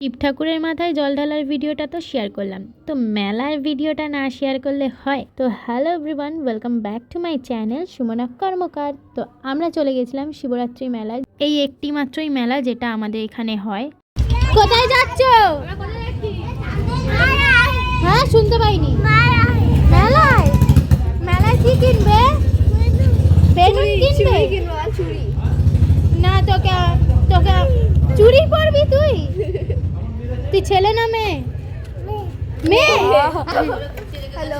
শিব ঠাকুরের মাথায় জল ঢালার ভিডিওটা তো শেয়ার করলাম, তো মেলার ভিডিওটা না শেয়ার করলে হয়? তো hello everyone, welcome back to my channel Sumana Karmakar. তো আমরা চলে গেছিলাম শিবরাত্রি মেলায়। এই একটি মাত্রই মেলা যেটা আমাদের এখানে হয়। কোথায় যাচ্ছ? হ্যাঁ, শুনতে পাইনি। মেলায়? মেলায় কি কিনবে? বেলুন কিনবে? না, তোকে চুরি করবি তুই? তুই ছেলে না মেয়ে? মেয়ে। हेलो,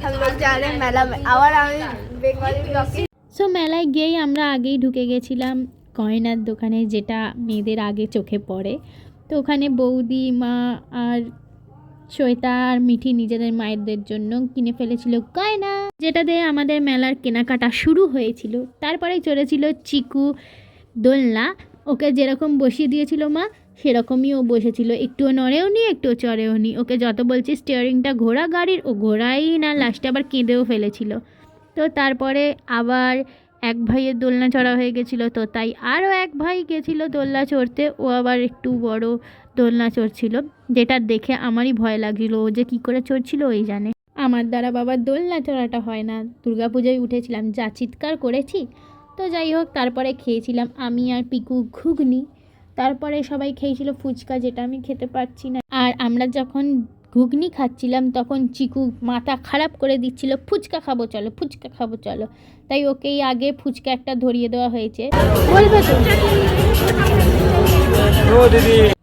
हम लोग जा रहे हैं मेला में और আমি বেঙ্গলি ব্লগে। সো মেলায় গিয়েই আমরা আগেই ঢুকে গেছিলাম গয়নার দোকানে, যেটা মেয়েদের আগে চোখে পড়ে। তো ওখানে বৌদি, মা আর শ্বেতা আর মিঠি নিজেদের মায়েদের জন্য কিনে ফেলেছিল গয়না, যেটা দিয়ে আমাদের মেলার কেনাকাটা শুরু হয়েছিল। তারপরে চলেছিল চিকু দোলনা। ওকে যেরকম বসিয়ে দিয়েছিল মা, সেরকমই ও বসেছিল। একটুও নড়েও নি, একটুও চড়েও নি। ওকে যত বলছি স্টিয়ারিংটা ঘোরা গাড়ির, ও ঘোরাই না। লাস্টে আবার কেঁদেও ফেলেছিল। তো তারপরে আবার এক ভাইয়ের দোলনা চড়া হয়ে গেছিলো, তো তাই আরও এক ভাই গেছিলো দোলনা চড়তে। ও আবার একটু বড় দোলনা চড়ছিল, যেটা দেখে আমারই ভয় লাগছিল। ও যে কী করে চড়ছিল ওই জানে। আমার দ্বারা বাবার দোলনা চড়াটা হয় না। দুর্গাপুজোয় উঠেছিলাম, যা চিৎকার করেছি। তো যাই হোক, তারপরে খেয়েছিলাম আমি আর পিকু ঘুগনি। তারপরে সবাই খেয়েছিল ফুচকা, যেটা আমি খেতে পারছি না। আর আমরা যখন ঘুগনি খাচ্ছিলাম তখন চিকু মাথা খারাপ করে দিচ্ছিল, ফুচকা খাবো চলো, ফুচকা খাবো চলো। তাই ওকেই আগে ফুচকা একটা ধরিয়ে দেওয়া হয়েছে। বলবে তো।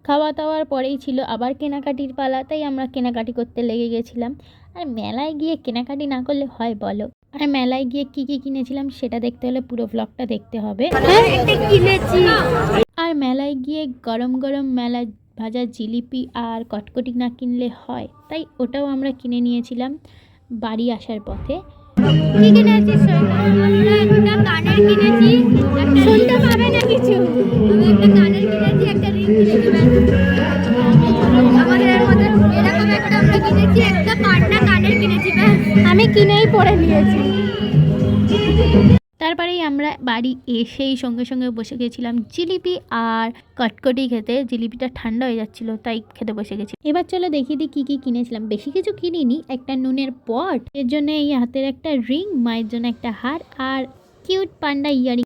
খাওয়া দাওয়ার পরেই ছিল আবার কেনাকাটির পালা, তাই আমরা কেনাকাটি করতে লেগে গেছিলাম। আর মেলায় গিয়ে কেনাকাটি না করলে হয় বলো? আর মেলায় গিয়ে কি কি কিনেছিলাম সেটা দেখতে হলে পুরো ব্লগটা দেখতে হবে। আর মেলায় গিয়ে গরম গরম মেলা ভাজা জিলিপি আর কটকটি না কিনলে হয়, তাই ওটাও আমরা কিনে নিয়েছিলাম বাড়ি আসার পথে। কি কিনেছিস? আমরা একটা কানের কিনেছি, শুনতে পাবে না কিছু। আমি একটা কানের কিনেছি, একটা রিং কিনেছি। আমাদের এর মধ্যে এরকম একটা আমরা কিনেছি, একটা পান্না কানের কিনেছি। আমি কিনেই পরে নিয়েছি। তারপরেই আমরা বাড়ি এসেই সঙ্গে সঙ্গে বসে গেছিলাম জিলিপি আর কটকটি খেতে। জিলিপিটা ঠান্ডা হয়ে যাচ্ছিল, তাই খেতে বসে গেছি। এবার চলো দেখিয়ে দিই কী কী কিনেছিলাম। বেশি কিছু কিনিনি, একটা নুনের পট, এর জন্য এই হাতের একটা রিং, মায়ের জন্য একটা হার, আর কিউট পান্ডা ইয়ারিং।